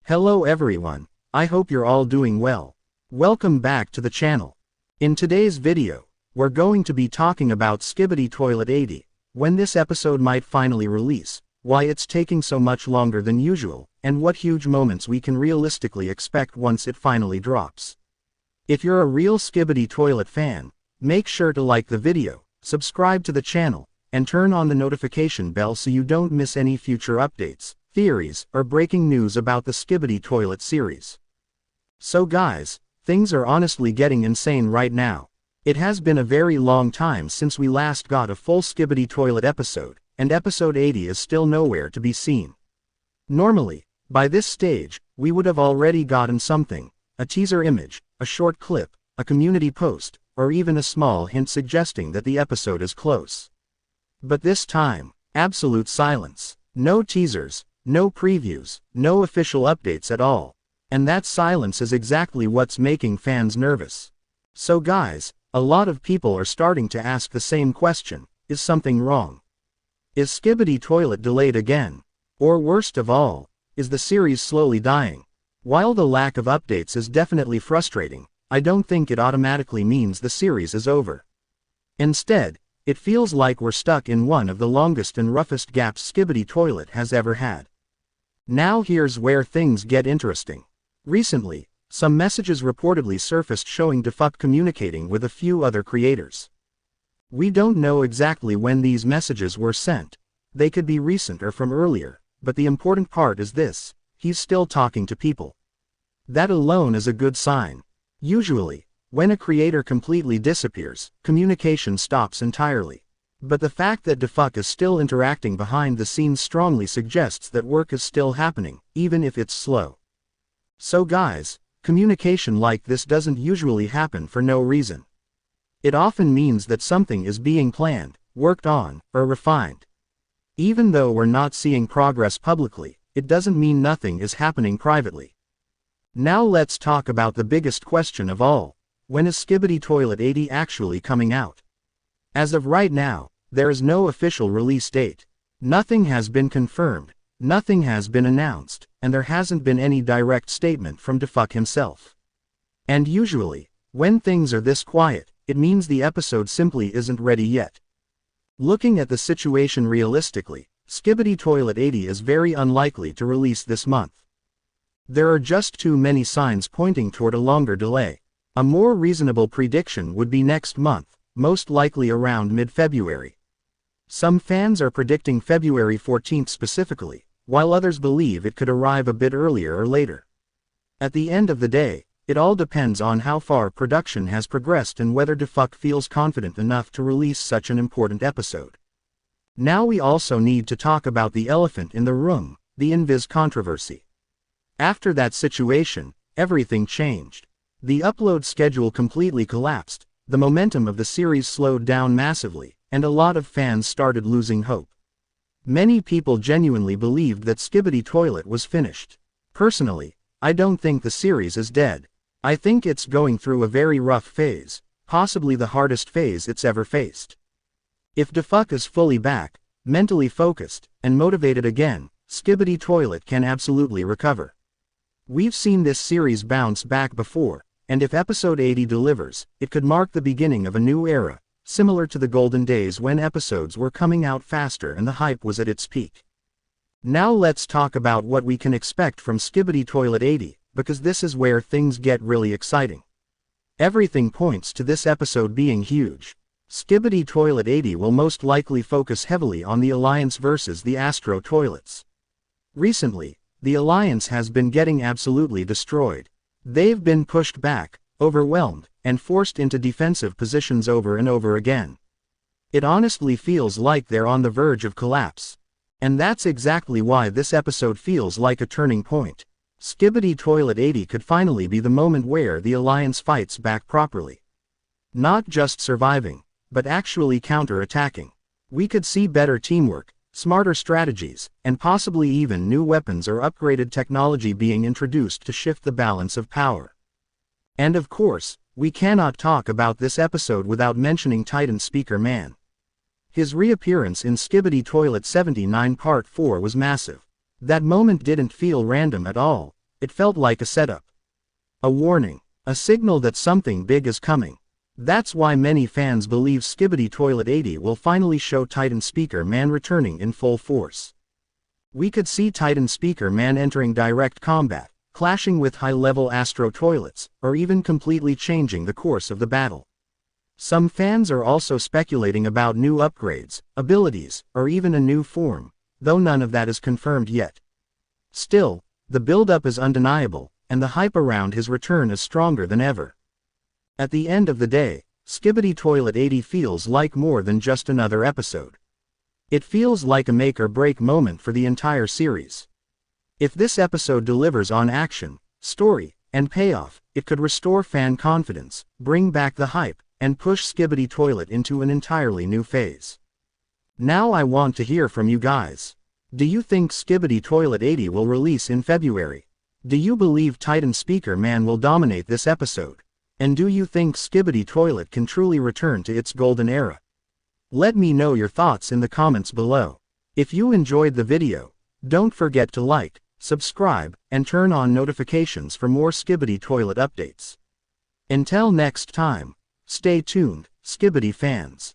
Hello everyone, I hope you're all doing well. Welcome back to the channel. In today's video, we're going to be talking about Skibidi Toilet 80, when this episode might finally release, why it's taking so much longer than usual, and what huge moments we can realistically expect once it finally drops. If you're a real Skibidi Toilet fan, make sure to like the video, subscribe to the channel, and turn on the notification bell so you don't miss any future updates, theories, or breaking news about the Skibidi Toilet series. So guys, things are honestly getting insane right now. It has been a very long time since we last got a full Skibidi Toilet episode, and episode 80 is still nowhere to be seen. Normally, by this stage, we would have already gotten something, a teaser image, a short clip, a community post, or even a small hint suggesting that the episode is close. But this time, absolute silence. No teasers, no previews, no official updates at all. And that silence is exactly what's making fans nervous. So guys, a lot of people are starting to ask the same question: is something wrong? Is Skibidi Toilet delayed again? Or worst of all, is the series slowly dying? While the lack of updates is definitely frustrating, I don't think it automatically means the series is over. Instead, it feels like we're stuck in one of the longest and roughest gaps Skibidi Toilet has ever had. Now here's where things get interesting. Recently, some messages reportedly surfaced showing Defuck communicating with a few other creators. We don't know exactly when these messages were sent. They could be recent or from earlier, but the important part is this: he's still talking to people. That alone is a good sign. Usually, when a creator completely disappears, communication stops entirely. But the fact that Defuck is still interacting behind the scenes strongly suggests that work is still happening, even if it's slow. So guys, communication like this doesn't usually happen for no reason. It often means that something is being planned, worked on, or refined. Even though we're not seeing progress publicly, it doesn't mean nothing is happening privately. Now let's talk about the biggest question of all: when is Skibidi Toilet 80 actually coming out? As of right now, there is no official release date. Nothing has been confirmed, nothing has been announced, and there hasn't been any direct statement from Defuck himself. And usually, when things are this quiet, it means the episode simply isn't ready yet. Looking at the situation realistically, Skibidi Toilet 80 is very unlikely to release this month. There are just too many signs pointing toward a longer delay. A more reasonable prediction would be next month, most likely around mid-February. Some fans are predicting February 14th specifically, while others believe it could arrive a bit earlier or later. At the end of the day, it all depends on how far production has progressed and whether Defuck feels confident enough to release such an important episode. Now we also need to talk about the elephant in the room, the inviz controversy. After that situation, everything changed. The upload schedule completely collapsed, the momentum of the series slowed down massively, and a lot of fans started losing hope. Many people genuinely believed that Skibidi Toilet was finished. Personally, I don't think the series is dead. I think it's going through a very rough phase, possibly the hardest phase it's ever faced. If Defuck is fully back, mentally focused, and motivated again, Skibidi Toilet can absolutely recover. We've seen this series bounce back before, and if episode 80 delivers, it could mark the beginning of a new era, similar to the golden days when episodes were coming out faster and the hype was at its peak. Now let's talk about what we can expect from Skibidi Toilet 80, because this is where things get really exciting. Everything points to this episode being huge. Skibidi Toilet 80 will most likely focus heavily on the Alliance versus the Astro Toilets. Recently, the Alliance has been getting absolutely destroyed. They've been pushed back, overwhelmed, and forced into defensive positions over and over again. It honestly feels like they're on the verge of collapse. And that's exactly why this episode feels like a turning point. Skibidi Toilet 80 could finally be the moment where the Alliance fights back properly. Not just surviving, but actually counter-attacking. We could see better teamwork, smarter strategies, and possibly even new weapons or upgraded technology being introduced to shift the balance of power. And of course, we cannot talk about this episode without mentioning Titan Speaker Man. His reappearance in Skibidi Toilet 79 Part 4 was massive. That moment didn't feel random at all. It felt like a setup. A warning. A signal that something big is coming. That's why many fans believe Skibidi Toilet 80 will finally show Titan Speaker Man returning in full force. We could see Titan Speaker Man entering direct combat, clashing with high-level Astro Toilets, or even completely changing the course of the battle. Some fans are also speculating about new upgrades, abilities, or even a new form, though none of that is confirmed yet. Still, the build-up is undeniable, and the hype around his return is stronger than ever. At the end of the day, Skibidi Toilet 80 feels like more than just another episode. It feels like a make-or-break moment for the entire series. If this episode delivers on action, story, and payoff, it could restore fan confidence, bring back the hype, and push Skibidi Toilet into an entirely new phase. Now I want to hear from you guys. Do you think Skibidi Toilet 80 will release in February? Do you believe Titan Speaker Man will dominate this episode? And do you think Skibidi Toilet can truly return to its golden era? Let me know your thoughts in the comments below. If you enjoyed the video, don't forget to like, subscribe, and turn on notifications for more Skibidi Toilet updates. Until next time, stay tuned, Skibidi fans.